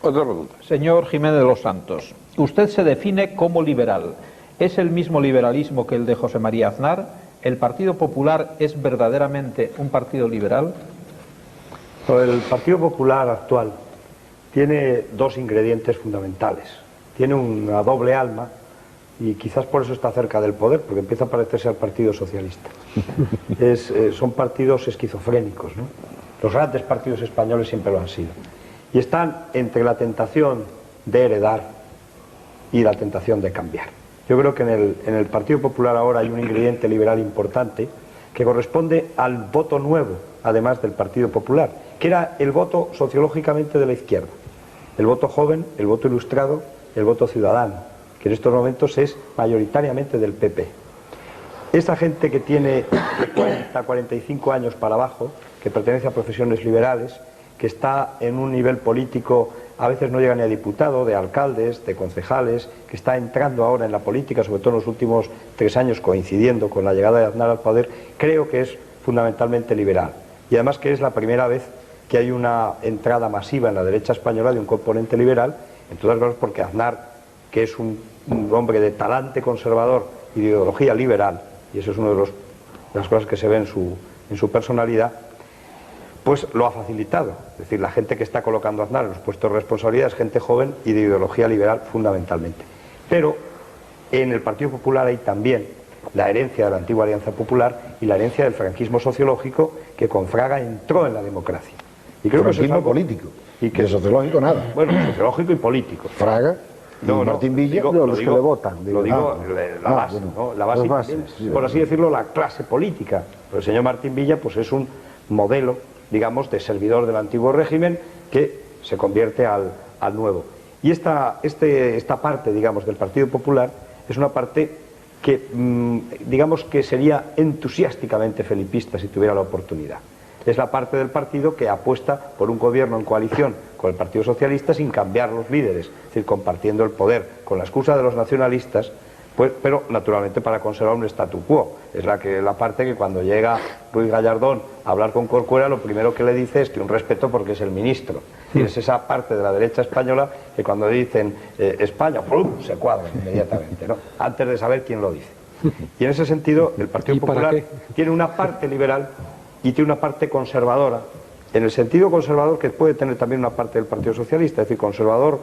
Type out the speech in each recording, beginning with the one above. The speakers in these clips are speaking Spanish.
Otra pregunta. Señor Jiménez de los Santos, usted se define como liberal. ¿Es el mismo liberalismo que el de José María Aznar? ¿El Partido Popular es verdaderamente un partido liberal? El Partido Popular actual tiene dos ingredientes fundamentales. Tiene una doble alma y quizás por eso está cerca del poder, porque empieza a parecerse al Partido Socialista. Son partidos esquizofrénicos, ¿no? Los grandes partidos españoles siempre lo han sido. Y están entre la tentación de heredar y la tentación de cambiar. Yo creo que en el Partido Popular ahora hay un ingrediente liberal importante que corresponde al voto nuevo, además del Partido Popular, que era el voto sociológicamente de la izquierda. El voto joven, el voto ilustrado, el voto ciudadano, que en estos momentos es mayoritariamente del PP. Esa gente que tiene 40, 45 años para abajo, que pertenece a profesiones liberales, que está en un nivel político, a veces no llega ni a diputado, de alcaldes, de concejales, que está entrando ahora en la política, sobre todo en los últimos 3 años, coincidiendo con la llegada de Aznar al poder, creo que es fundamentalmente liberal. Y además que es la primera vez que hay una entrada masiva en la derecha española de un componente liberal, en todas cosas porque Aznar, que es un hombre de talante conservador y de ideología liberal, y eso es una de las cosas que se ve en su personalidad, pues lo ha facilitado. Es decir, la gente que está colocando a Aznar en los puestos de responsabilidad es gente joven y de ideología liberal fundamentalmente. Pero en el Partido Popular hay también la herencia de la antigua Alianza Popular y la herencia del franquismo sociológico que con Fraga entró en la democracia. Y creo franquismo que eso es algo político, y que de sociológico nada. Bueno, sociológico y político. Fraga y Martín Villa, los que le votan. Lo digo, la base, bueno, ¿no? La base, bases, sí, por así decirlo, la clase política. Pero el señor Martín Villa pues es un modelo, digamos, de servidor del antiguo régimen que se convierte al nuevo. Y esta parte, digamos, del Partido Popular es una parte que, digamos, que sería entusiásticamente felipista si tuviera la oportunidad. Es la parte del partido que apuesta por un gobierno en coalición con el Partido Socialista sin cambiar los líderes, es decir, compartiendo el poder con la excusa de los nacionalistas, pues, pero naturalmente para conservar un statu quo. Es la parte que cuando llega Ruiz Gallardón a hablar con Corcuera, lo primero que le dice es que un respeto porque es el ministro. Y es esa parte de la derecha española que cuando dicen España, ¡pum!, se cuadra inmediatamente, ¿no? Antes de saber quién lo dice. Y en ese sentido el Partido Popular tiene una parte liberal y tiene una parte conservadora, en el sentido conservador que puede tener también una parte del Partido Socialista, es decir, conservador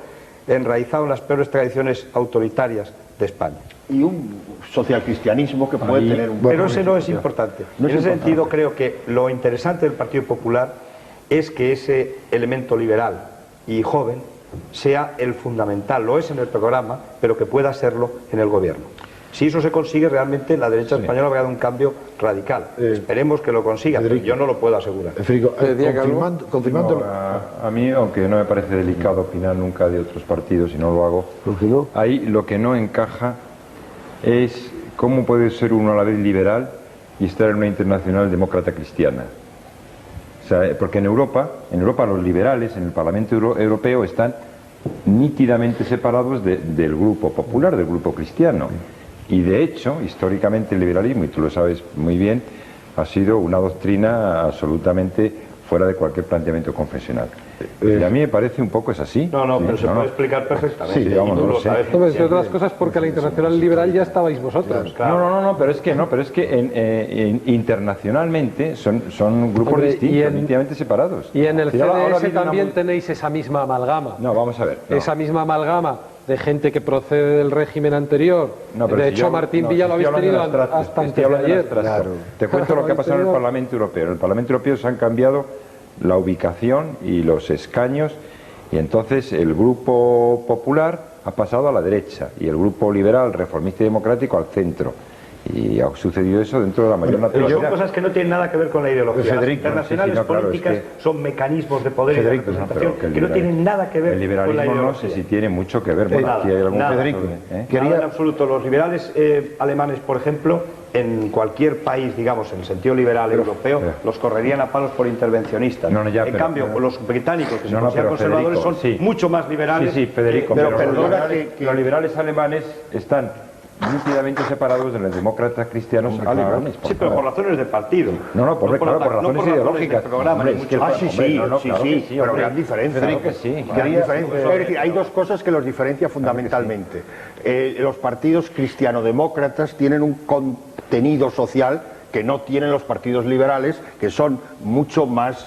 enraizado en las peores tradiciones autoritarias de España. Y un socialcristianismo que puede tener un... Pero ese no es importante. En ese sentido creo que lo interesante del Partido Popular es que ese elemento liberal y joven sea el fundamental, lo es en el programa, pero que pueda serlo en el gobierno. Si eso se consigue, realmente la derecha española habrá dado un cambio radical. Esperemos que lo consiga, pero yo no lo puedo asegurar. Confirmando... A mí, aunque no me parece delicado opinar nunca de otros partidos, y no lo hago, ahí lo que no encaja es cómo puede ser uno a la vez liberal y estar en una internacional demócrata cristiana. O sea, porque en Europa los liberales en el Parlamento Europeo están nítidamente separados del grupo popular, del grupo cristiano. Y de hecho, históricamente el liberalismo, y tú lo sabes muy bien, ha sido una doctrina absolutamente fuera de cualquier planteamiento confesional. Y a mí me parece un poco es así. Pero se puede explicar perfectamente. Sí, vamos, no lo sé. Entre otras cosas porque la internacional liberal ya estabais vosotros. No, pero es que internacionalmente son grupos distintos, definitivamente separados. Y en el CDS también tenéis esa misma amalgama. No, vamos a ver. Esa misma amalgama de gente que procede del régimen anterior. De hecho, Martín Villa lo habéis tenido hasta antes de ayer. Te cuento lo que ha pasado en el Parlamento Europeo. En el Parlamento Europeo se han cambiado la ubicación y los escaños, y entonces el grupo popular ha pasado a la derecha y el grupo liberal, reformista y democrático al centro. Y ha sucedido eso dentro de la mayor naturalidad. Pero son cosas que no tienen nada que ver con la ideología. Las internacionales políticas son mecanismos de poder y de representación que no tienen nada que ver con la ideología. El liberalismo no sé si tiene mucho que ver. Nada en absoluto. Los liberales alemanes, por ejemplo, en cualquier país, digamos, en sentido liberal europeo, los correrían a palos por intervencionistas. En cambio, los británicos, que se consideran conservadores, son mucho más liberales. Sí, Federico, pero perdona que los liberales alemanes están nítidamente separados de los demócratas cristianos alemanes. Sí, pero por razones de partido. No, por razones ideológicas. Sí, pero gran diferencia. Es decir, hay dos cosas que los diferencian fundamentalmente. Los partidos cristianodemócratas tienen un contenido social que no tienen los partidos liberales, que son mucho más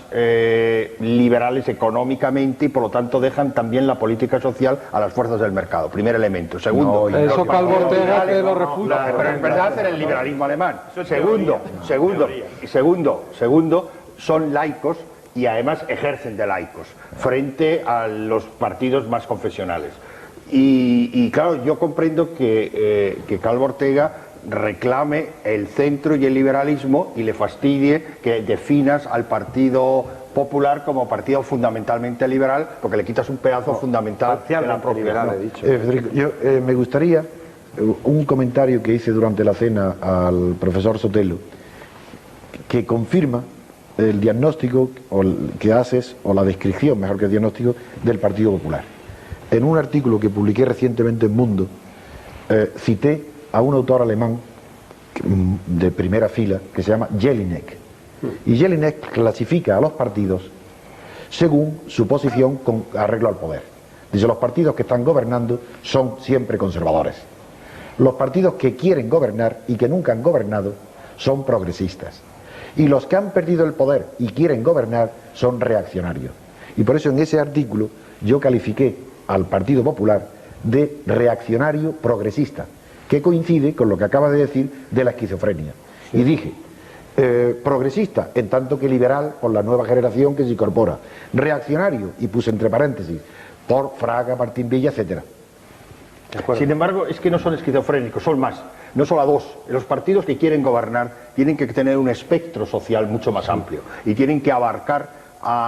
liberales económicamente y por lo tanto dejan también la política social a las fuerzas del mercado. Primer elemento. Segundo, eso Calvo Ortega que lo refuta. pero en verdad en el liberalismo alemán. Segundo, son laicos y además ejercen de laicos frente a los partidos más confesionales. Y claro, yo comprendo que Calvo Ortega reclame el centro y el liberalismo y le fastidie que definas al Partido Popular como partido fundamentalmente liberal, porque le quitas un pedazo fundamental de la propiedad. Federico, yo me gustaría un comentario que hice durante la cena al profesor Sotelo, que confirma el diagnóstico que haces, o la descripción, mejor que el diagnóstico, del Partido Popular. En un artículo que publiqué recientemente en Mundo, cité a un autor alemán de primera fila que se llama Jelinek. Y Jelinek clasifica a los partidos según su posición con arreglo al poder. Dice, los partidos que están gobernando son siempre conservadores. Los partidos que quieren gobernar y que nunca han gobernado son progresistas. Y los que han perdido el poder y quieren gobernar son reaccionarios. Y por eso en ese artículo yo califiqué al Partido Popular de reaccionario progresista, que coincide con lo que acaba de decir de la esquizofrenia. Sí. Y dije, progresista, en tanto que liberal por la nueva generación que se incorpora, reaccionario, y puse entre paréntesis, por Fraga, Martín Villa, etcétera. Sin embargo, es que no son esquizofrénicos, son más, no solo a dos. Los partidos que quieren gobernar tienen que tener un espectro social mucho más amplio y tienen que abarcar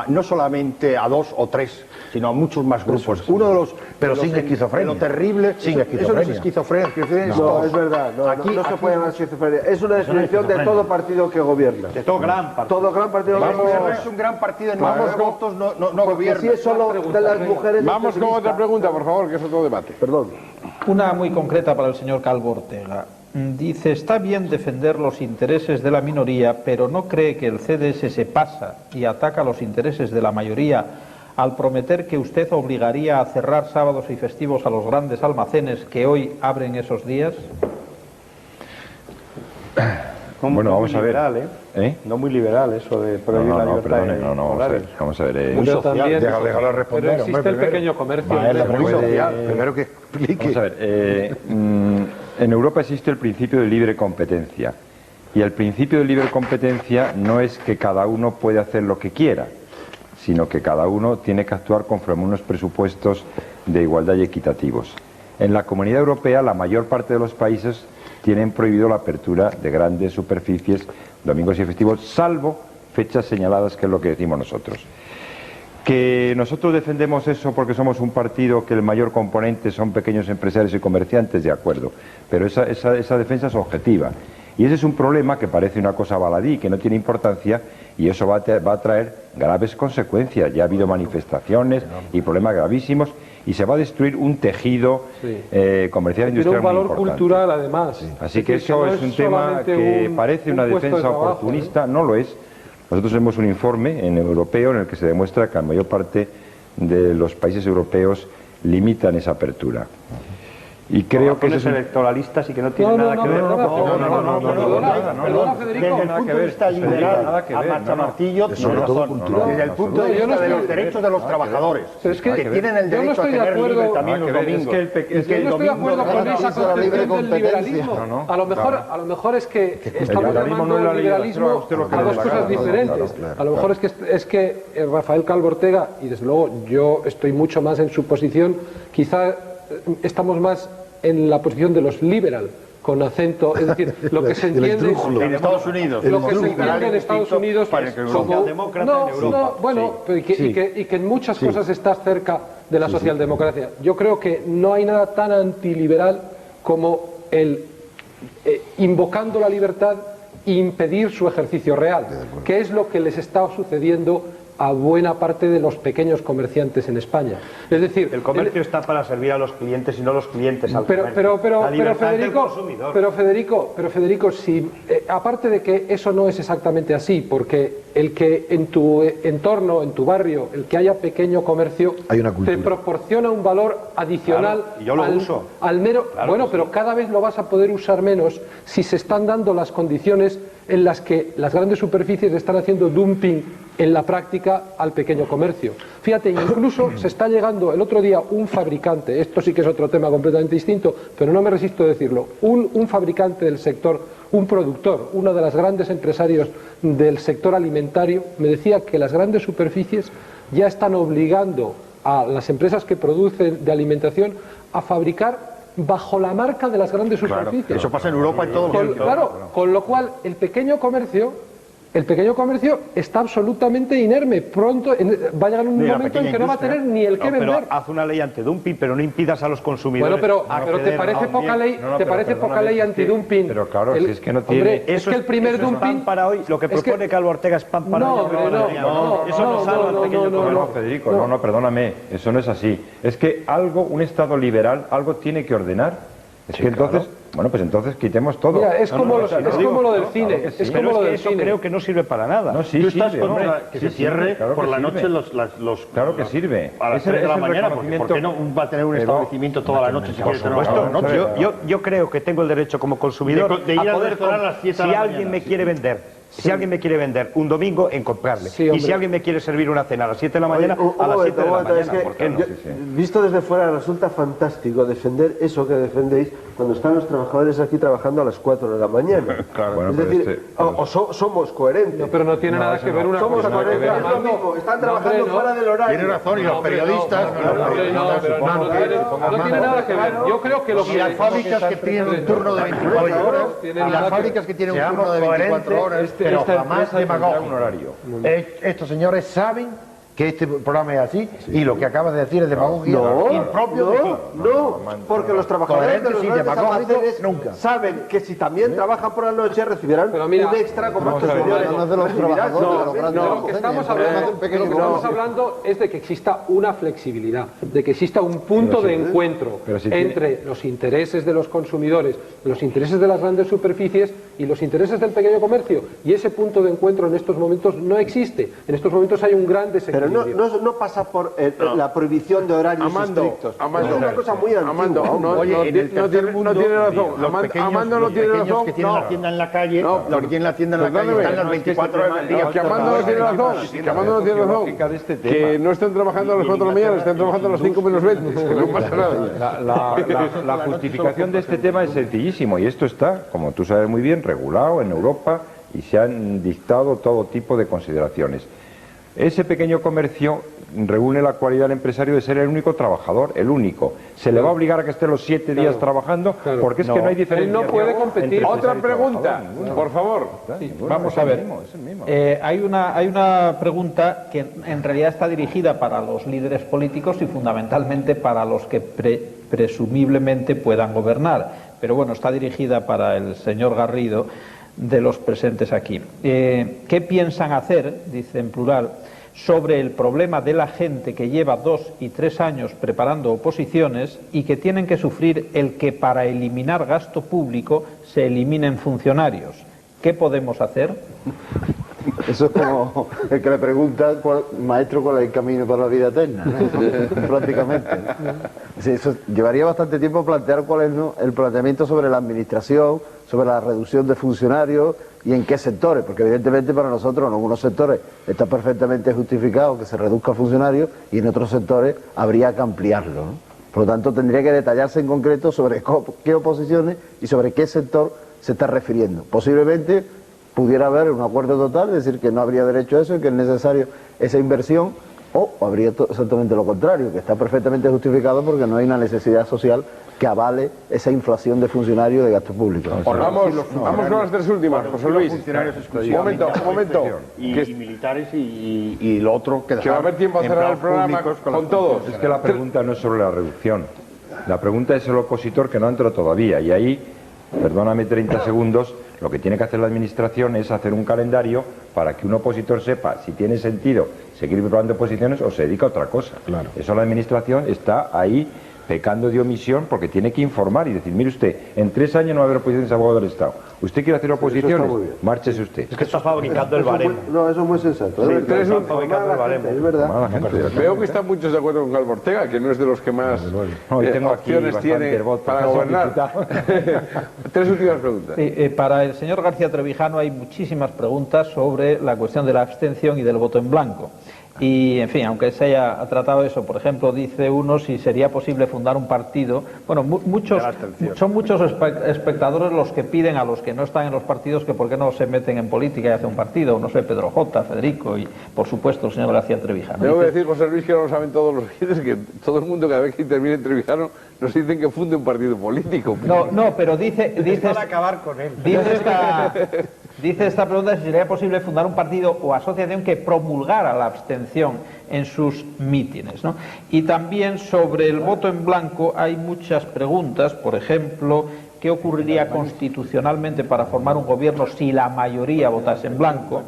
no solamente a dos o tres, sino a muchos más grupos. Uno de los... Pero sin esquizofrenia. Lo terrible... Sin esquizofrenia. Eso no es esquizofrenia. No, es verdad. No se puede llamar esquizofrenia. Es una definición de todo partido que gobierna. De todo gran partido. Todo gran partido que gobierna. Es un gran partido en nueve votos, no gobierna. Si es solo de las mujeres... Vamos con otra pregunta, por favor, que es otro debate. Perdón. Una muy concreta para el señor Calvo Ortega. Dice, está bien defender los intereses de la minoría, pero ¿no cree que el CDS se pasa y ataca los intereses de la mayoría al prometer que usted obligaría a cerrar sábados y festivos a los grandes almacenes que hoy abren esos días? Bueno, vamos a ver. No muy liberal eso de prohibir la libertad. Vamos a ver. Muy social. Déjalo responder. Pero existe el pequeño comercio. Primero que explique. Vamos a ver. En Europa existe el principio de libre competencia. Y el principio de libre competencia no es que cada uno puede hacer lo que quiera, sino que cada uno tiene que actuar conforme a unos presupuestos de igualdad y equitativos. En la Comunidad Europea, la mayor parte de los países tienen prohibido la apertura de grandes superficies, domingos y festivos, salvo fechas señaladas, que es lo que decimos nosotros. Que nosotros defendemos eso porque somos un partido que el mayor componente son pequeños empresarios y comerciantes, de acuerdo, pero esa defensa es objetiva. Y ese es un problema que parece una cosa baladí, que no tiene importancia, y eso va a traer graves consecuencias. Ya ha habido manifestaciones y problemas gravísimos, y se va a destruir un tejido comercial e industrial muy importante. Tiene un valor cultural, además. Así que eso es un tema que parece una defensa oportunista, no lo es. Nosotros tenemos un informe europeo en el que se demuestra que la mayor parte de los países europeos limitan esa apertura. Y creo que es electoralistas y que no tienen nada que ver. Perdona, Federico. Desde el punto de vista liberal, a machamartillo, tiene razón. Desde el punto de vista de los derechos de los trabajadores, que tienen el derecho a tener libre también los domingos. Yo no estoy de acuerdo con esa concepción del liberalismo. A lo mejor es que estamos llamando al liberalismo a dos cosas diferentes. A lo mejor es que Rafael Calvo Ortega, y desde luego yo estoy mucho más en su posición, quizá estamos más en la posición de los liberal, con acento, es decir, lo que se entiende en Estados Unidos, lo que se entiende en Estados Unidos como demócrata en Europa. Y que en muchas cosas está cerca de la socialdemocracia. Yo creo que no hay nada tan antiliberal como el invocando la libertad e impedir su ejercicio real, que es lo que les está sucediendo a buena parte de los pequeños comerciantes en España. Es decir, el comercio está para servir a los clientes y no los clientes al pero Federico, si, aparte de que eso no es exactamente así, porque el que en tu entorno, en tu barrio, el que haya pequeño comercio, te proporciona un valor adicional, claro, y yo lo uso. Al mero, claro, bueno, pero cada vez lo vas a poder usar menos si se están dando las condiciones en las que las grandes superficies están haciendo dumping en la práctica al pequeño comercio. Fíjate, incluso se está llegando, el otro día un fabricante, esto sí que es otro tema completamente distinto, pero no me resisto a decirlo, un fabricante del sector, un productor, uno de los grandes empresarios del sector alimentario, me decía que las grandes superficies ya están obligando a las empresas que producen de alimentación a fabricar bajo la marca de las grandes superficies. Claro, eso pasa en Europa en todo el mundo. Claro, con lo cual el pequeño comercio está absolutamente inerme. Pronto va a llegar un momento en que no va a tener ni el que vender. Pero haz una ley antidumping, pero no impidas a los consumidores. Bueno, pero ¿te parece poca ley? ¿Te parece poca ley antidumping? Pero claro, si es que no tiene. Hombre, es que el primer dumping. Pan para hoy. Lo que propone Calvo Ortega es pan para hoy. Eso no salva al pequeño comercio. No, Federico, no, perdóname. Eso no es así. Es que un Estado liberal, algo tiene que ordenar. Es que entonces, bueno, pues entonces quitemos todo. Mira, es como lo del cine. Es como lo del eso cine. Creo que no sirve para nada. No, sí, Tú estás sirve, contra que se cierre por la noche los Claro que sirve. A las 3 de la mañana, ¿por qué no va a tener un establecimiento toda la noche si quiere tener una noche? Yo creo que tengo el derecho como consumidor de ir a al poder restaurante a las 7 de la si mañana. alguien me quiere vender. Si alguien me quiere vender un domingo, en comprarle. Sí, y si alguien me quiere servir una cena a las 7 de la mañana, a las 7 de la mañana. Es que, ¿Por qué no? visto desde fuera resulta fantástico defender eso que defendéis cuando están los trabajadores aquí trabajando a las 4 de la mañana. Bueno, es pero decir, somos coherentes. No, pero no tiene nada que ver una Somos cosa. coherentes, es lo mismo, están trabajando fuera del horario. Tiene razón, y los periodistas... No tiene nada que ver. Yo creo que lo Y que... las fábricas que tienen un turno de 24 horas, y las fábricas que tienen un turno de 24 horas, pero jamás un horario. Estos señores saben que este programa es así y lo que acabas de decir es demagogia impropio de ti. No, porque los trabajadores de los Coherentes y grandes demagógicos, almacenes nunca. saben que si también trabajan por la noche recibirán un extra como estos señores. No es de los trabajadores de los grandes No, lo que estamos hablando es de que exista una flexibilidad, de que exista un punto de encuentro entre los intereses de los consumidores, los intereses de las grandes superficies y los intereses del pequeño comercio. Y ese punto de encuentro en estos momentos no existe. En estos momentos hay un gran desequilibrio. Pero no pasa por la prohibición de horarios estrictos. Es una cosa muy antigua. Oye, no tiene razón. Amando no tiene razón. Que tienen la tienda en la calle, los que tienen la tienda en la calle están las 24 horas del día. Que Amando no tiene razón. Que Amando no tiene razón. Que no estén trabajando a las 4 de la mañana, estén trabajando a las 5 menos 20. Que no pasa nada. La justificación de este tema es sencillísimo y esto está, como tú sabes muy bien, regulado en Europa y se han dictado todo tipo de consideraciones. Ese pequeño comercio reúne la cualidad del empresario de ser el único trabajador, el único. ¿Se le va a obligar a que esté los 7 días trabajando? Porque es que no hay diferencia. Él no puede competir. Otra pregunta, por favor. Vamos a ver. Hay una pregunta que en realidad está dirigida para los líderes políticos y fundamentalmente para los que presumiblemente puedan gobernar. Pero bueno, está dirigida para el señor Garrido, de los presentes aquí. ¿Qué piensan hacer, dice en plural, sobre el problema de la gente que lleva 2 y 3 años preparando oposiciones y que tienen que sufrir el que para eliminar gasto público se eliminen funcionarios? ¿Qué podemos hacer? Eso es como el que le pregunta, maestro, cuál es el camino para la vida eterna, ¿no? Prácticamente. Sí, eso llevaría bastante tiempo plantear cuál es el planteamiento sobre la administración, sobre la reducción de funcionarios y en qué sectores, porque evidentemente para nosotros en algunos sectores está perfectamente justificado que se reduzca funcionarios y en otros sectores habría que ampliarlo, ¿no? Por lo tanto tendría que detallarse en concreto sobre qué oposiciones y sobre qué sector se está refiriendo. Posiblemente pudiera haber un acuerdo total, es decir, que no habría derecho a eso y que es necesario esa inversión, o habría exactamente lo contrario, que está perfectamente justificado porque no hay una necesidad social que avale esa inflación de funcionarios de gasto público. Vamos con las 3 últimas, José Luis. Un momento. Y militares y lo otro que va a haber tiempo a cerrar el programa con todos. Es que la pregunta no es sobre la reducción. La pregunta es el opositor que no entró todavía y ahí, perdóname 30 segundos, Lo que tiene que hacer la administración es hacer un calendario para que un opositor sepa si tiene sentido seguir probando posiciones o se dedica a otra cosa. Claro. Eso la administración está ahí pecando de omisión porque tiene que informar y decir, mire usted, en 3 años no va a haber oposiciones a abogado del Estado. ¿Usted quiere hacer oposiciones? Márchese usted. Es que está fabricando el baremo. No, eso es muy sensato. Sí, es verdad. Veo que están muchos de acuerdo con Calvo Ortega, que no es de los que más opciones tiene para gobernar. 3 últimas preguntas. Sí, para el señor García Trevijano hay muchísimas preguntas sobre la cuestión de la abstención y del voto en blanco. Y, en fin, aunque se haya tratado eso, por ejemplo, dice uno si sería posible fundar un partido. Bueno, son muchos espectadores los que piden a los que no están en los partidos que por qué no se meten en política y hacen un partido. No sé, Pedro J, Federico y, por supuesto, el señor García Trevijano. Tengo que decir, José Luis, que no lo saben todos los oyentes, que todo el mundo cada vez que interviene en Trevijano nos dicen que funde un partido político. No, pero dice para acabar con él. Dice esta pregunta si sería posible fundar un partido o asociación que promulgara la abstención en sus mítines, ¿no? Y también sobre el voto en blanco hay muchas preguntas, por ejemplo, ¿qué ocurriría constitucionalmente para formar un gobierno si la mayoría votase en blanco?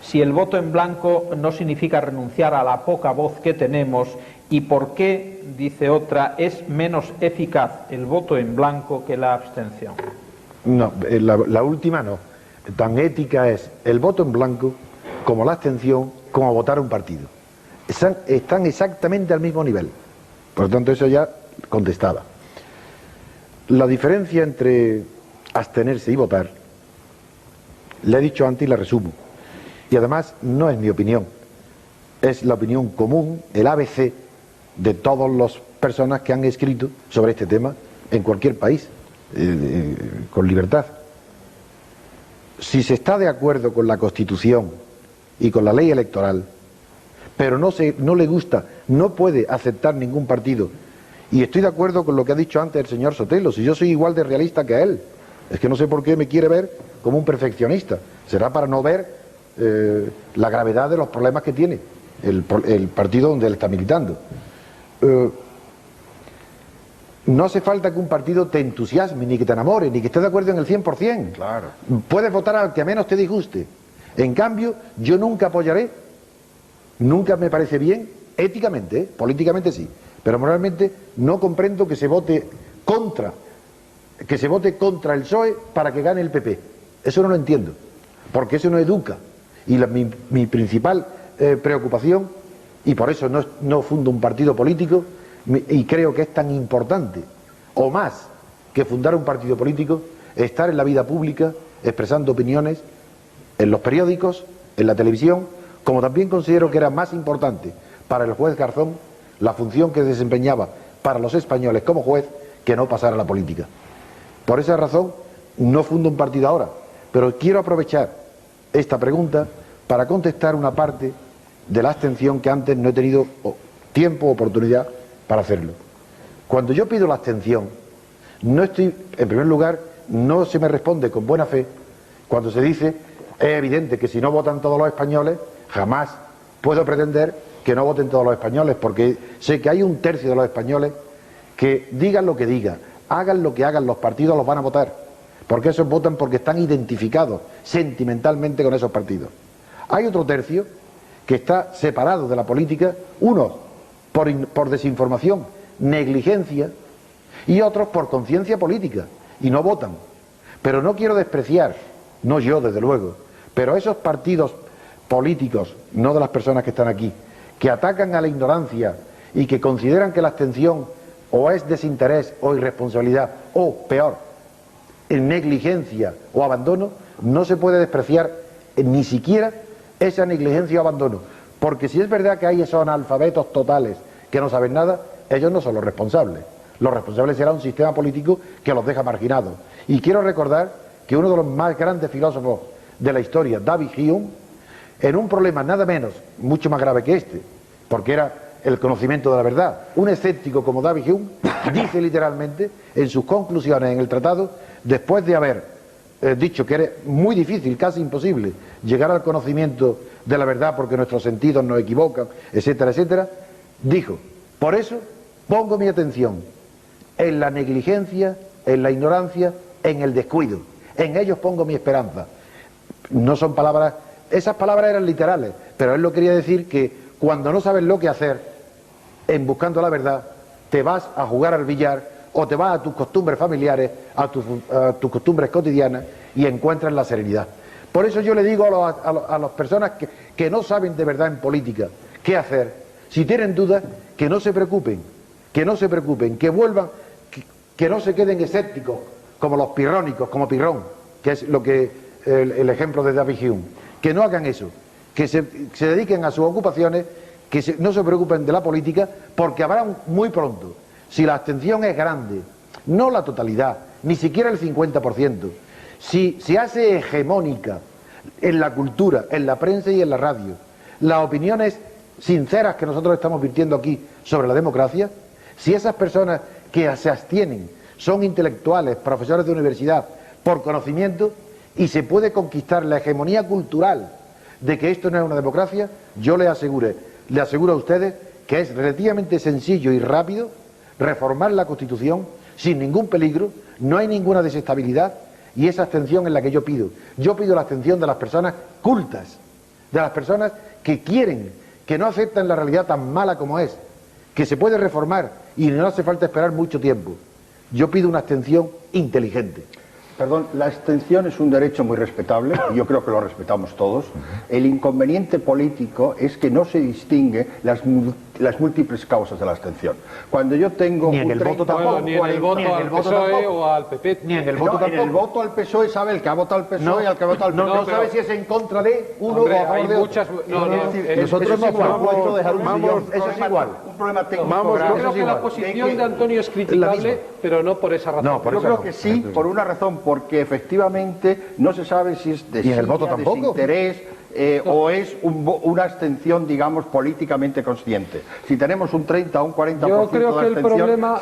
Si el voto en blanco no significa renunciar a la poca voz que tenemos, y por qué, dice otra, es menos eficaz el voto en blanco que la abstención. No, la última no. Tan ética es el voto en blanco como la abstención, como votar un partido. Están exactamente al mismo nivel. Por lo tanto, eso ya contestaba. La diferencia entre abstenerse y votar, le he dicho antes y la resumo. Y además no es mi opinión, es la opinión común, el ABC de todas las personas que han escrito sobre este tema en cualquier país, con libertad. Si se está de acuerdo con la Constitución y con la ley electoral, pero no le gusta, no puede aceptar ningún partido, y estoy de acuerdo con lo que ha dicho antes el señor Sotelo, si yo soy igual de realista que él, es que no sé por qué me quiere ver como un perfeccionista, será para no ver la gravedad de los problemas que tiene el partido donde él está militando. No hace falta que un partido te entusiasme, ni que te enamore, ni que estés de acuerdo en el 100%. Claro. Puedes votar al que menos te disguste. En cambio, yo nunca apoyaré, nunca me parece bien, éticamente, políticamente sí, pero moralmente no comprendo que se vote contra el PSOE para que gane el PP. Eso no lo entiendo, porque eso no educa. Y mi principal preocupación, y por eso no fundo un partido político, y creo que es tan importante, o más que fundar un partido político, estar en la vida pública, expresando opiniones en los periódicos, en la televisión, como también considero que era más importante para el juez Garzón la función que desempeñaba para los españoles como juez que no pasar a la política. Por esa razón no fundo un partido ahora, pero quiero aprovechar esta pregunta para contestar una parte de la abstención que antes no he tenido tiempo o oportunidad para hacerlo. Cuando yo pido la abstención, no estoy, en primer lugar, no se me responde con buena fe cuando se dice, es evidente que si no votan todos los españoles, jamás puedo pretender que no voten todos los españoles, porque sé que hay 1/3 de los españoles que digan lo que digan, hagan lo que hagan los partidos, los van a votar, porque esos votan porque están identificados sentimentalmente con esos partidos. Hay otro tercio que está separado de la política, unos por desinformación, negligencia, y otros por conciencia política, y no votan. Pero no quiero despreciar, no yo desde luego, pero esos partidos políticos, no de las personas que están aquí, que atacan a la ignorancia y que consideran que la abstención o es desinterés o irresponsabilidad, o peor, en negligencia o abandono, no se puede despreciar ni siquiera esa negligencia o abandono, porque si es verdad que hay esos analfabetos totales que no saben nada, ellos no son los responsables. Los responsables será un sistema político que los deja marginados. Y quiero recordar que uno de los más grandes filósofos de la historia, David Hume, en un problema nada menos, mucho más grave que este, porque era el conocimiento de la verdad, un escéptico como David Hume dice literalmente en sus conclusiones en el tratado, después de haber dicho que era muy difícil, casi imposible, llegar al conocimiento de la verdad porque nuestros sentidos nos equivocan, etcétera, etcétera, dijo, por eso pongo mi atención en la negligencia, en la ignorancia, en el descuido, En ellos pongo mi esperanza. No son palabras, esas palabras eran literales, pero él lo quería decir que cuando no sabes lo que hacer, en buscando la verdad, te vas a jugar al billar o te vas a tus costumbres familiares, a tus costumbres cotidianas y encuentras la serenidad. Por eso yo le digo a las personas que no saben de verdad en política qué hacer, si tienen dudas, que no se preocupen, que vuelvan, que no se queden escépticos como los pirrónicos, como Pirrón, que es lo que el ejemplo de David Hume, que no hagan eso, que se dediquen a sus ocupaciones, que no se preocupen de la política, porque habrá muy pronto, si la abstención es grande, no la totalidad, ni siquiera el 50%, si se hace hegemónica en la cultura, en la prensa y en la radio, las opiniones sinceras que nosotros estamos virtiendo aquí sobre la democracia, si esas personas que se abstienen son intelectuales, profesores de universidad, por conocimiento, y se puede conquistar la hegemonía cultural de que esto no es una democracia, yo le aseguro a ustedes que es relativamente sencillo y rápido reformar la Constitución sin ningún peligro, no hay ninguna desestabilidad, y esa abstención es la que yo pido. Yo pido la abstención de las personas cultas, de las personas que quieren, que no aceptan la realidad tan mala como es, que se puede reformar y no hace falta esperar mucho tiempo. Yo pido una abstención inteligente. Perdón, la abstención es un derecho muy respetable, y yo creo que lo respetamos todos. El inconveniente político es que no se distingue las múltiples causas de la abstención. Cuando yo tengo ni en el voto tampoco, ni en el voto al PSOE o al PP, ni en el voto tampoco. En el voto al PSOE sabe el que ha votado al PSOE y el que ha votado al PP. No sabe si es en contra de uno o a favor de otro. Nosotros no podemos dejar un millón. Eso es igual. Un problema técnico. Yo creo que la posición de Antonio es criticable, pero no por esa razón. Yo creo que sí, por una razón, porque efectivamente no se sabe si es de desinterés o es una abstención, digamos, políticamente consciente. Si tenemos un 30 o un 40% yo creo de que el problema...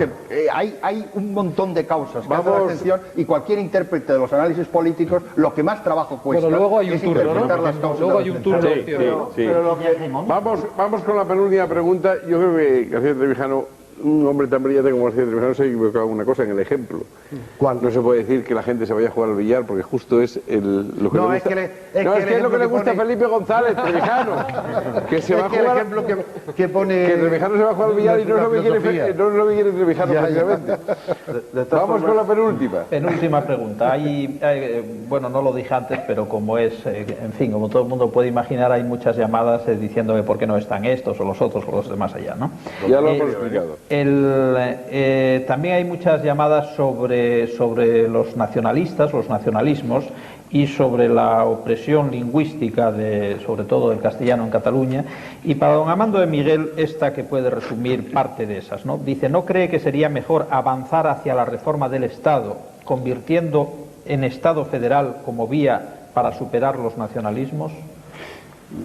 hay un montón de causas que hacen la abstención, y cualquier intérprete de los análisis políticos, lo que más trabajo cuesta luego hay un es turno, interpretar las causas. Luego hay un turno. Vamos con la penúltima pregunta. Yo creo que García Trevijano, un hombre tan brillante como García Trevijano, se ha equivocado en una cosa, en el ejemplo. ¿Cuál? No se puede decir que la gente se vaya a jugar al billar, porque justo es lo que le gusta. Es lo que le gusta a Felipe González, Trevijano. Que se va a jugar... el ejemplo que pone... Que Trevijano se va a jugar al billar y no es lo que quiere Trevijano, precisamente. Vamos con la penúltima. Penúltima pregunta. Bueno, no lo dije antes, pero como es, en fin, como todo el mundo puede imaginar, hay muchas llamadas diciéndome por qué no están estos o los otros o los demás allá, ¿no? Ya lo hemos explicado. También hay muchas llamadas sobre los nacionalistas, los nacionalismos, y sobre la opresión lingüística, sobre todo del castellano en Cataluña. Y para don Armando de Miguel, esta que puede resumir parte de esas, ¿no? Dice, ¿no cree que sería mejor avanzar hacia la reforma del Estado, convirtiendo en Estado federal como vía para superar los nacionalismos?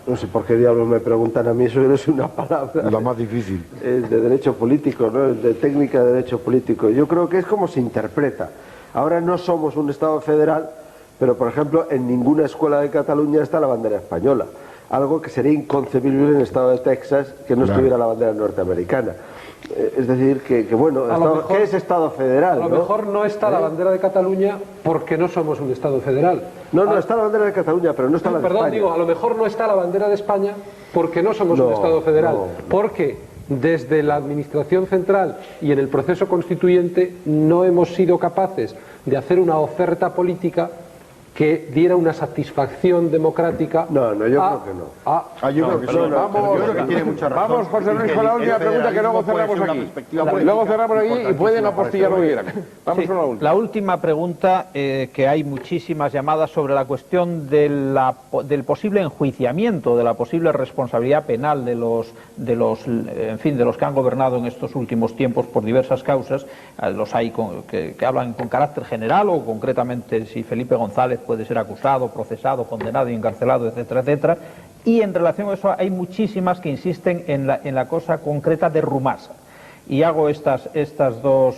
No sé por qué diablos me preguntan a mí, eso no es una palabra. Lo más difícil. Es de derecho político, ¿no? Es de técnica de derecho político. Yo creo que es como se interpreta. Ahora no somos un Estado federal, pero por ejemplo en ninguna escuela de Cataluña está la bandera española. Algo que sería inconcebible en el Estado de Texas, que no estuviera la bandera norteamericana. Es decir, ¿qué es Estado federal? A lo mejor no está la bandera de Cataluña porque no somos un Estado federal. No está la bandera de Cataluña, pero no está la de España. Perdón, a lo mejor no está la bandera de España porque no somos un Estado federal. Porque desde la Administración Central y en el proceso constituyente no hemos sido capaces de hacer una oferta política que diera una satisfacción democrática. Yo creo que no. Yo creo que sí. Yo creo que tiene mucha razón. Vamos, José Luis, con la última pregunta, que luego cerramos aquí. Luego cerramos aquí y pueden apostillar lo que quieran. Vamos con la última. La última pregunta, que hay muchísimas llamadas sobre la cuestión del posible enjuiciamiento, de la posible responsabilidad penal de los que han gobernado en estos últimos tiempos por diversas causas. Los hay que hablan con carácter general, o concretamente si Felipe González puede ser acusado, procesado, condenado y encarcelado, etcétera, etcétera. Y en relación a eso hay muchísimas que insisten en la cosa concreta de Rumasa. Y hago estas dos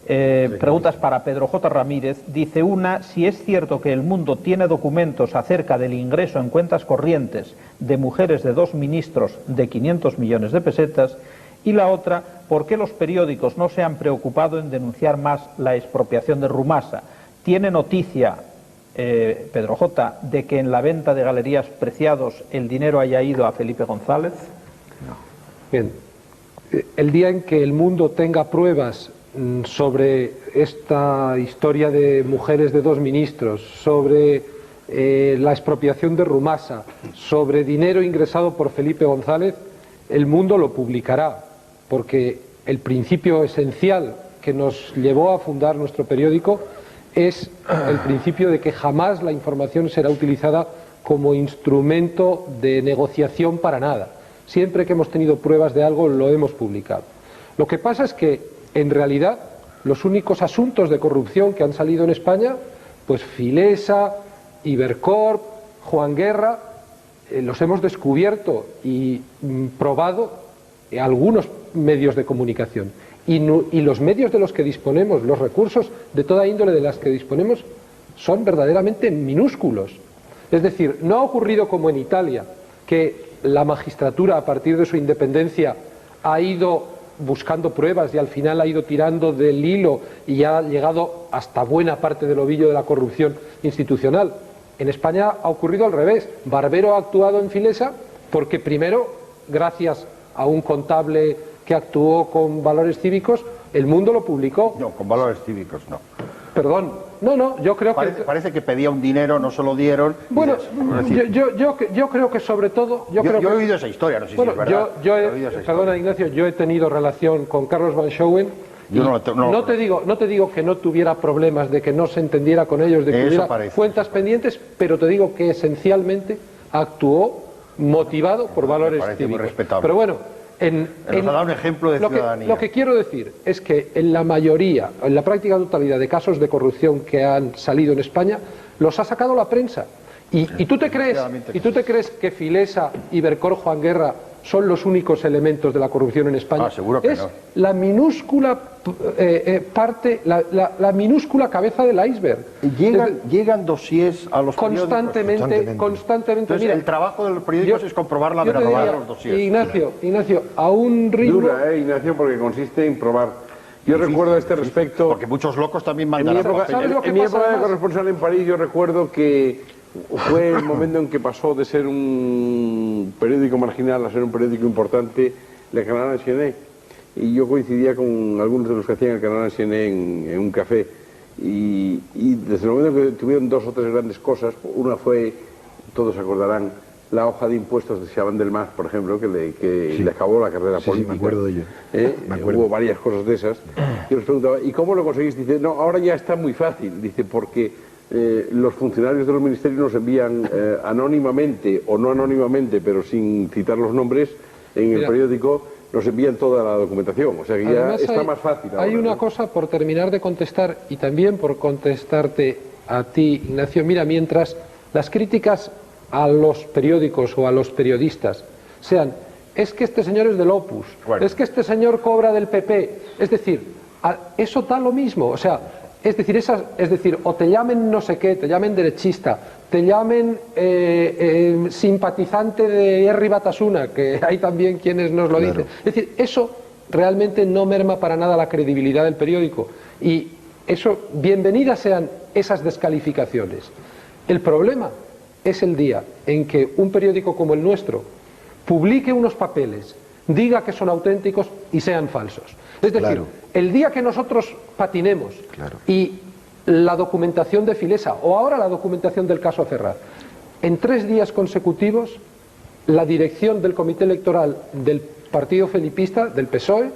preguntas para Pedro J. Ramírez. Dice una, si es cierto que El Mundo tiene documentos acerca del ingreso en cuentas corrientes de mujeres de 2 ministros de 500 millones de pesetas. Y la otra, ¿por qué los periódicos no se han preocupado en denunciar más la expropiación de Rumasa? ¿Tiene noticia Pedro J., de que en la venta de Galerías Preciados el dinero haya ido a Felipe González? No. Bien, el día en que el mundo tenga pruebas sobre esta historia de mujeres de 2 ministros, sobre la expropiación de Rumasa, sobre dinero ingresado por Felipe González, el mundo lo publicará, porque el principio esencial que nos llevó a fundar nuestro periódico es el principio de que jamás la información será utilizada como instrumento de negociación para nada. Siempre que hemos tenido pruebas de algo lo hemos publicado. Lo que pasa es que, en realidad, los únicos asuntos de corrupción que han salido en España, pues Filesa, Ibercorp, Juan Guerra, los hemos descubierto y probado en algunos medios de comunicación. Y los medios de los que disponemos, los recursos de toda índole de las que disponemos, son verdaderamente minúsculos. Es decir, no ha ocurrido como en Italia, que la magistratura, a partir de su independencia, ha ido buscando pruebas y al final ha ido tirando del hilo y ha llegado hasta buena parte del ovillo de la corrupción institucional. En España ha ocurrido al revés. Barbero ha actuado en Filesa porque primero, gracias a un contable que actuó con valores cívicos, el mundo lo publicó. No, con valores cívicos no. Perdón, no, yo creo que... Parece que pedía un dinero, no se lo dieron... Bueno, yo creo que sobre todo... Yo he oído esa historia, no sé si es verdad. Perdona, Ignacio, yo he tenido relación con Carlos Van Schoen. No te digo que no tuviera problemas, de que no se entendiera con ellos, de que hubiera cuentas pendientes, pero te digo que esencialmente actuó motivado por valores cívicos. Pero bueno, nos ha dado un ejemplo de ciudadanía. Lo que quiero decir es que en la mayoría, en la práctica totalidad de casos de corrupción que han salido en España, los ha sacado la prensa. ¿Y tú te crees que Filesa, Ibercorp, Juan Guerra son los únicos elementos de la corrupción en España? Seguro que es no. La minúscula parte, la minúscula cabeza del iceberg. Llegan dossiers a los constantemente. Entonces, mira, el trabajo de los periódicos es comprobar la veracidad de los dossiers. Ignacio, a un ritmo... Dura, Ignacio, porque consiste en probar. Yo recuerdo a este respecto... Porque muchos locos también mandan en mi época de corresponsal en París, yo recuerdo que fue el momento en que pasó de ser un periódico marginal a ser un periódico importante, Le Canard Enchaîné, y yo coincidía con algunos de los que hacían el Canard Enchaîné en un café, y desde el momento que tuvieron 2 o 3 grandes cosas, una fue, todos se acordarán, la hoja de impuestos de Chaban Delmas, por ejemplo, que le acabó la carrera política. Sí, me acuerdo de ello. Hubo varias cosas de esas. Yo les preguntaba, ¿y cómo lo conseguís? Dice, no, ahora ya está muy fácil. Dice, porque los funcionarios de los ministerios nos envían anónimamente, o no anónimamente, pero sin citar los nombres, en el periódico, nos envían toda la documentación. O sea que ya está más fácil. Hay una cosa, por terminar de contestar, y también por contestarte a ti, Ignacio. Mira, mientras las críticas a los periódicos o a los periodistas sean, es que este señor es del Opus, es que este señor cobra del PP, es decir, eso da lo mismo, o sea, es decir, o te llamen no sé qué, te llamen derechista, te llamen simpatizante de Herri Batasuna, que hay también quienes nos lo dicen. Es decir, eso realmente no merma para nada la credibilidad del periódico. Y eso, bienvenidas sean esas descalificaciones. El problema es el día en que un periódico como el nuestro publique unos papeles, diga que son auténticos y sean falsos. Es decir, el día que nosotros patinemos y la documentación de Filesa, o ahora la documentación del caso Ferraz, en 3 días consecutivos, la dirección del comité electoral del partido felipista, del PSOE,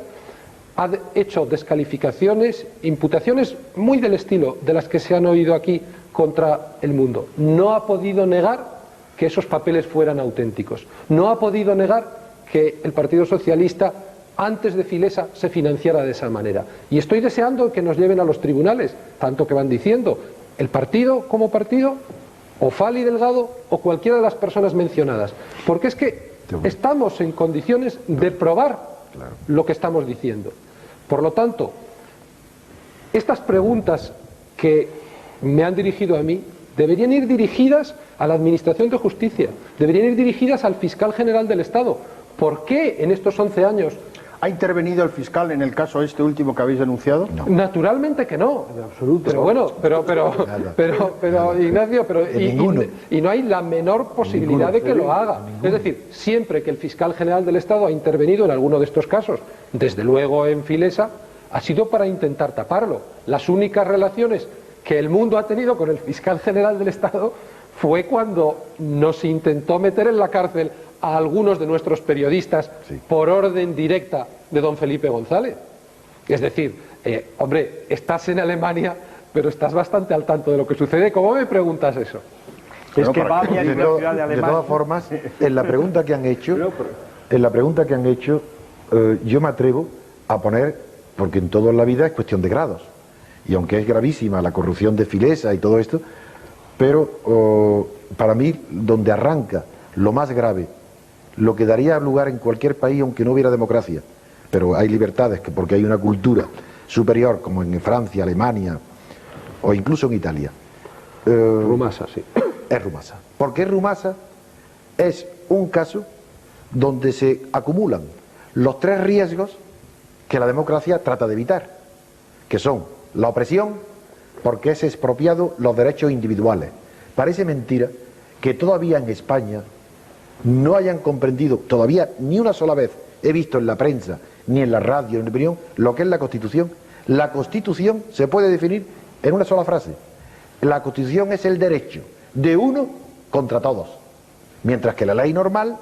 ha hecho descalificaciones, imputaciones muy del estilo de las que se han oído aquí contra el mundo. No ha podido negar que esos papeles fueran auténticos. No ha podido negar que el Partido Socialista, antes de Filesa, se financiara de esa manera. Y estoy deseando que nos lleven a los tribunales, tanto que van diciendo, el partido como partido, o Fali Delgado, o cualquiera de las personas mencionadas. Porque es que estamos en condiciones de probar lo que estamos diciendo. Por lo tanto, estas preguntas que me han dirigido a mí deberían ir dirigidas a la Administración de Justicia, deberían ir dirigidas al Fiscal General del Estado. ¿Por qué en estos 11 años ¿Ha intervenido el fiscal en el caso este último que habéis denunciado? No. Naturalmente que no. En absoluto. Pero bueno, pero Ignacio, y no hay la menor posibilidad de que lo haga. Es decir, siempre que el fiscal general del Estado ha intervenido en alguno de estos casos, desde luego en Filesa, ha sido para intentar taparlo. Las únicas relaciones que el mundo ha tenido con el fiscal general del Estado fue cuando nos intentó meter en la cárcel a algunos de nuestros periodistas por orden directa de don Felipe González. Es decir, hombre, estás en Alemania, pero estás bastante al tanto de lo que sucede. ¿Cómo me preguntas eso? Es que Bavia es una ciudad de Alemania. De todas formas, en la pregunta que han hecho, yo me atrevo a poner, porque en toda la vida es cuestión de grados, y aunque es gravísima la corrupción de Filesa y todo esto, pero para mí, donde arranca lo más grave, lo que daría lugar en cualquier país, aunque no hubiera democracia, pero hay libertades, porque hay una cultura superior, como en Francia, Alemania, o incluso en Italia. Rumasa, sí. Es Rumasa. Porque Rumasa es un caso donde se acumulan los tres riesgos que la democracia trata de evitar, que son la opresión, porque es expropiado los derechos individuales. Parece mentira que todavía en España no hayan comprendido, todavía ni una sola vez he visto en la prensa, ni en la radio, ni en la opinión, lo que es la Constitución. La Constitución se puede definir en una sola frase. La Constitución es el derecho de uno contra todos, mientras que la ley normal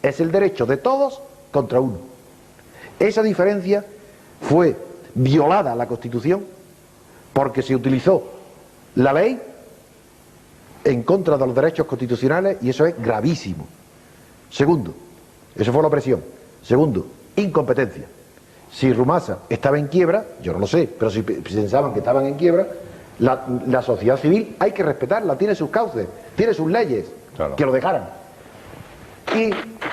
es el derecho de todos contra uno. Esa diferencia fue violada la Constitución porque se utilizó la ley en contra de los derechos constitucionales, y eso es gravísimo. Segundo, eso fue la opresión. Segundo, incompetencia. Si Rumasa estaba en quiebra, yo no lo sé, pero si pensaban que estaban en quiebra, la sociedad civil hay que respetarla, tiene sus cauces, tiene sus leyes, claro, que lo dejaran. Y,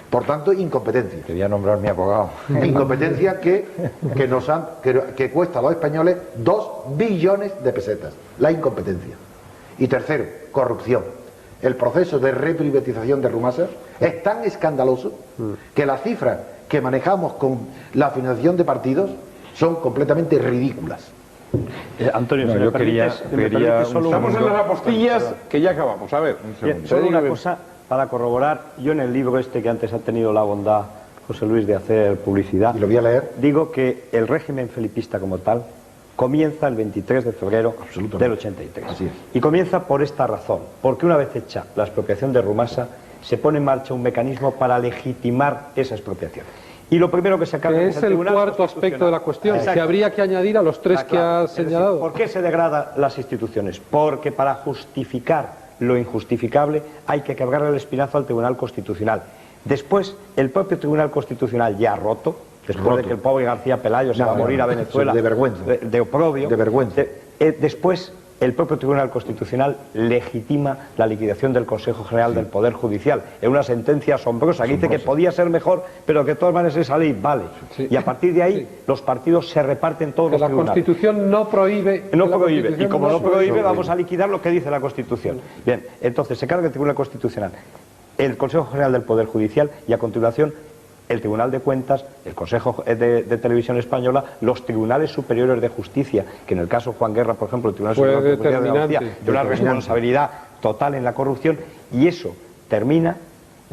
por tanto, incompetencia. Quería nombrar mi abogado. Incompetencia que cuesta a los españoles 2 billones de pesetas. La incompetencia. Y tercero, corrupción. El proceso de reprivatización de Rumasa es tan escandaloso que las cifras que manejamos con la financiación de partidos son completamente ridículas. Antonio, no, yo quería solo estamos en las apostillas que ya acabamos. A ver, solo una cosa para corroborar. Yo en el libro este que antes ha tenido la bondad José Luis de hacer publicidad, y lo voy a leer, digo que el régimen felipista como tal comienza el 23 de febrero del 83. Así es. Y comienza por esta razón, porque una vez hecha la expropiación de Rumasa, se pone en marcha un mecanismo para legitimar esa expropiación. Y lo primero que se acaba es el cuarto aspecto de la cuestión, que habría que añadir a los tres que has señalado. Decir, ¿por qué se degradan las instituciones? Porque para justificar lo injustificable hay que quebrar el espinazo al Tribunal Constitucional. Después, el propio Tribunal Constitucional ya roto, después de que el pobre García Pelayo se va a morir a Venezuela de vergüenza, de oprobio, de vergüenza. Después el propio Tribunal Constitucional legitima la liquidación del Consejo General del Poder Judicial en una sentencia asombrosa que dice que podía ser mejor, pero que de todas maneras esa ley vale. Sí. Y a partir de ahí los partidos se reparten todos los tribunales. La Constitución no prohíbe. No prohíbe. Y como no prohíbe, vamos a liquidar lo que dice la Constitución. Bien, entonces se carga el Tribunal Constitucional, el Consejo General del Poder Judicial y a continuación el Tribunal de Cuentas, el Consejo de Televisión Española, los Tribunales Superiores de Justicia, que en el caso Juan Guerra, por ejemplo, el Tribunal Superior de Justicia de Andalucía, de una responsabilidad total en la corrupción, y eso termina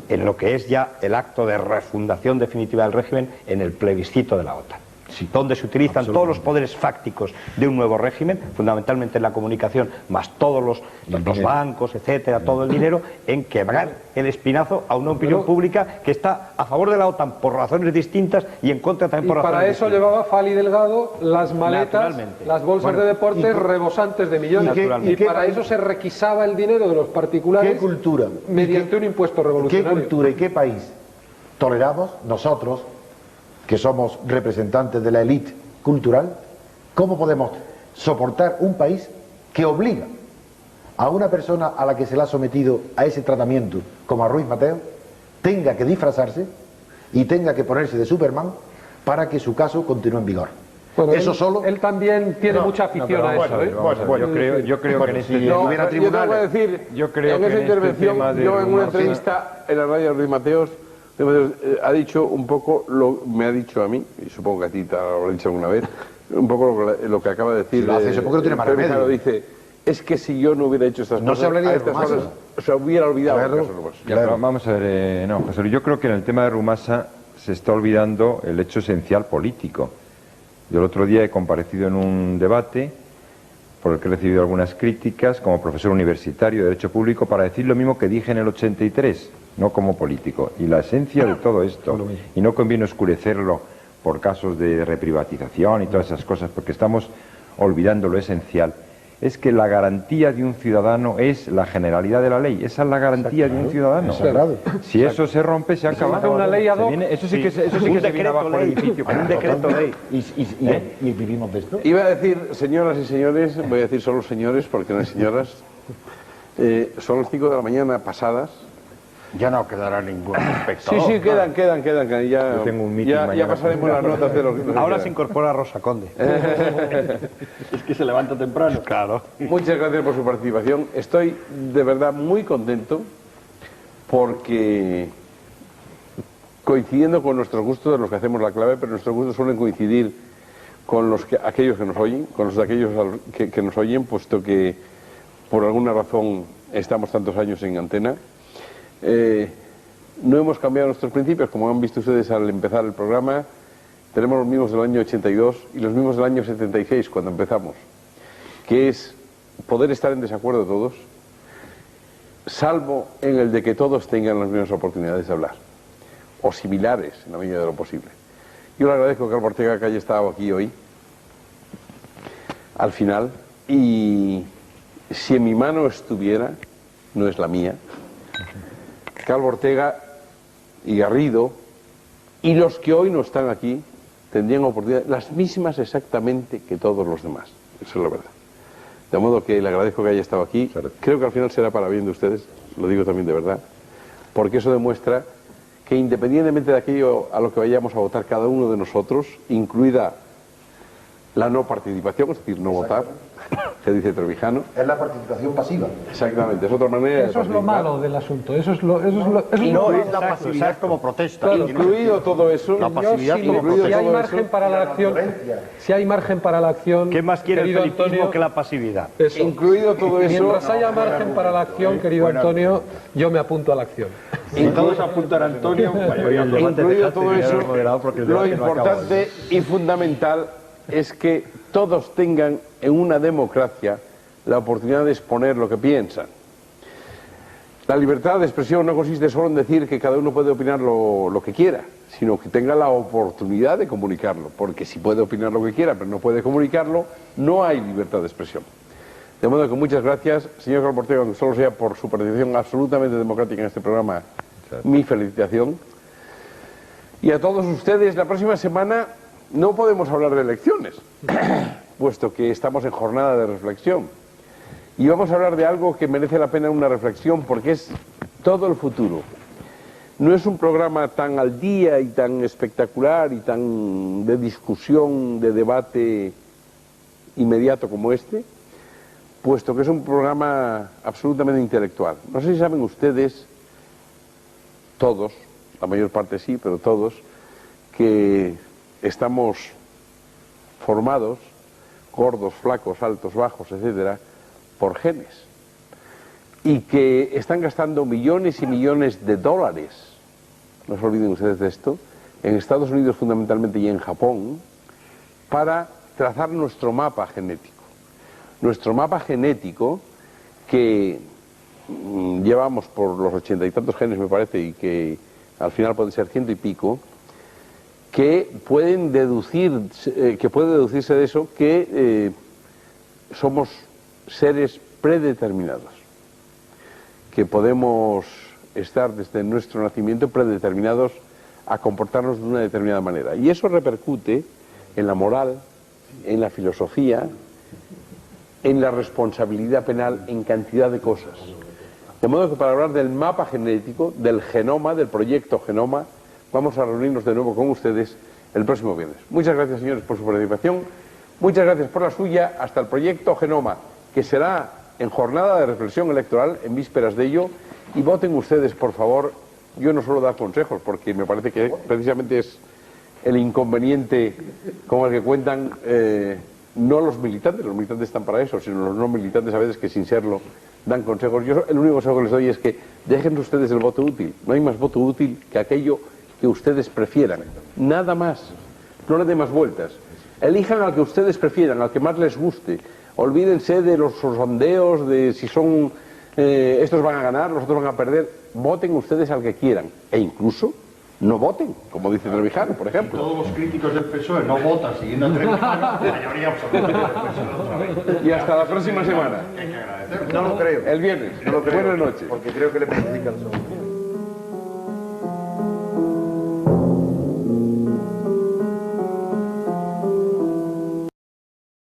en lo que es ya el acto de refundación definitiva del régimen en el plebiscito de la OTAN. Sí, donde se utilizan todos los poderes fácticos de un nuevo régimen, fundamentalmente en la comunicación, más todos los bancos, etcétera, todo el dinero, en quebrar el espinazo a una opinión pública que está a favor de la OTAN por razones distintas y en contra también por razones distintas. Y para eso llevaba Fali Delgado las maletas, las bolsas de deportes rebosantes de millones. Y para eso se requisaba el dinero de los particulares. ¿Qué cultura? Mediante un impuesto revolucionario. ¿Qué cultura y qué país toleramos nosotros, que somos representantes de la élite cultural? ¿Cómo podemos soportar un país que obliga a una persona a la que se le ha sometido a ese tratamiento, como a Ruiz Mateo, tenga que disfrazarse y tenga que ponerse de Superman para que su caso continúe en vigor? Bueno, eso solo. Él también tiene mucha afición a eso. Yo creo que en este hubiera tribunales. Yo creo que en esa intervención, yo en una entrevista en la radio de Ruiz Mateos Ha dicho un poco, me ha dicho a mí, y supongo que a ti te lo habrá dicho alguna vez, un poco lo que acaba de decir. Si lo hace, supongo que no tiene más remedio. Dice, es que si yo no hubiera hecho estas cosas, no se hablaría de Rumasa. Se hubiera olvidado el caso Rumasa. Claro. Vamos a ver, no, José Luis, yo creo que en el tema de Rumasa se está olvidando el hecho esencial político. Yo el otro día he comparecido en un debate por el que he recibido algunas críticas como profesor universitario de Derecho Público para decir lo mismo que dije en el 83, no como político. Y la esencia de todo esto, y no conviene oscurecerlo por casos de reprivatización y todas esas cosas, porque estamos olvidando lo esencial, es que la garantía de un ciudadano es la generalidad de la ley. Esa es la garantía de un ciudadano. Si eso se rompe, se acaba. Una ley ad hoc. Eso sí que se viene abajo el edificio. Un decreto ley. ¿Y vivimos de esto? Iba a decir, señoras y señores, voy a decir solo señores porque no hay señoras, son las 5 de la mañana pasadas. Ya no quedará ningún espectador. Sí, quedan. Ya, yo tengo un meeting ya pasaremos las notas de lo que Ahora se incorpora Rosa Conde. Es que se levanta temprano. Claro. Muchas gracias por su participación. Estoy de verdad muy contento porque coincidiendo con nuestros gustos de los que hacemos la clave, pero nuestros gustos suelen coincidir con aquellos que nos oyen, con los de aquellos que nos oyen, puesto que por alguna razón estamos tantos años en antena. No hemos cambiado nuestros principios, como han visto ustedes al empezar el programa. Tenemos los mismos del año 82 y los mismos del año 76 cuando empezamos, que es poder estar en desacuerdo todos, salvo en el de que todos tengan las mismas oportunidades de hablar, o similares en la medida de lo posible. Yo le agradezco a Calvo Ortega que haya estado aquí hoy, al final, y si en mi mano estuviera, no es la mía, Calvo Ortega y Garrido y los que hoy no están aquí tendrían oportunidades las mismas exactamente que todos los demás. Eso es la verdad. De modo que le agradezco que haya estado aquí. Creo que al final será para bien de ustedes, lo digo también de verdad, porque eso demuestra que independientemente de aquello a lo que vayamos a votar cada uno de nosotros, incluida la no participación, es decir, no votar, que dice Trevijano. Es la participación pasiva. Exactamente, es otra manera Eso de es lo malo del asunto. Eso es lo No es la pasividad como protesta. Claro. Incluido todo eso, La pasividad como si protesta. hay margen para la acción, ¿Qué más quiere el querido felipismo Antonio? que la pasividad? Eso. incluido todo eso, Mientras haya margen para la acción, querido Antonio, yo me apunto a la acción. Si todos apuntan a Antonio, incluido todo eso, lo importante y fundamental es que todos tengan en una democracia la oportunidad de exponer lo que piensan. La libertad de expresión no consiste solo en decir que cada uno puede opinar lo que quiera, sino que tenga la oportunidad de comunicarlo, porque si puede opinar lo que quiera pero no puede comunicarlo, no hay libertad de expresión. De modo que muchas gracias, señor Calvo Ortega, aunque solo sea por su participación absolutamente democrática en este programa, mi felicitación. Y a todos ustedes, la próxima semana no podemos hablar de elecciones, puesto que estamos en jornada de reflexión. Y vamos a hablar de algo que merece la pena una reflexión, porque es todo el futuro. No es un programa tan al día y tan espectacular y tan de discusión, de debate inmediato como este, puesto que es un programa absolutamente intelectual. No sé si saben ustedes, todos, la mayor parte sí, pero todos, que estamos formados, gordos, flacos, altos, bajos, etcétera, por genes, y que están gastando millones y millones de dólares, no se olviden ustedes de esto, en Estados Unidos fundamentalmente y en Japón, para trazar nuestro mapa genético. Nuestro mapa genético que llevamos por los 80 y tantos genes, me parece, y que al final pueden ser 100 y pico, que pueden deducir, que puede deducirse de eso que somos seres predeterminados, que podemos estar desde nuestro nacimiento predeterminados a comportarnos de una determinada manera. Y eso repercute en la moral, en la filosofía, en la responsabilidad penal, en cantidad de cosas. De modo que para hablar del mapa genético, del genoma, del proyecto Genoma, vamos a reunirnos de nuevo con ustedes el próximo viernes. Muchas gracias, señores, por su participación. Muchas gracias por la suya. Hasta el proyecto Genoma, que será en jornada de reflexión electoral, en vísperas de ello. Y voten ustedes, por favor, yo no suelo dar consejos porque me parece que precisamente es el inconveniente con el que cuentan no los militantes están para eso, sino los no militantes a veces que sin serlo dan consejos. Yo el único consejo que les doy es que dejen ustedes el voto útil. No hay más voto útil que aquello que ustedes prefieran. Nada más. No le den más vueltas. Elijan al que ustedes prefieran, al que más les guste. Olvídense de los sondeos, de si son estos van a ganar, los otros van a perder. Voten ustedes al que quieran. E incluso no voten, como dice Trevijano, por ejemplo. Todos los críticos del PSOE no votan siguiendo a Trevijano, la mayoría absoluta del PSOE. Y hasta la próxima semana. No lo creo. El viernes. No lo creo. Buenas noches. Porque creo que le perjudica al PSOE.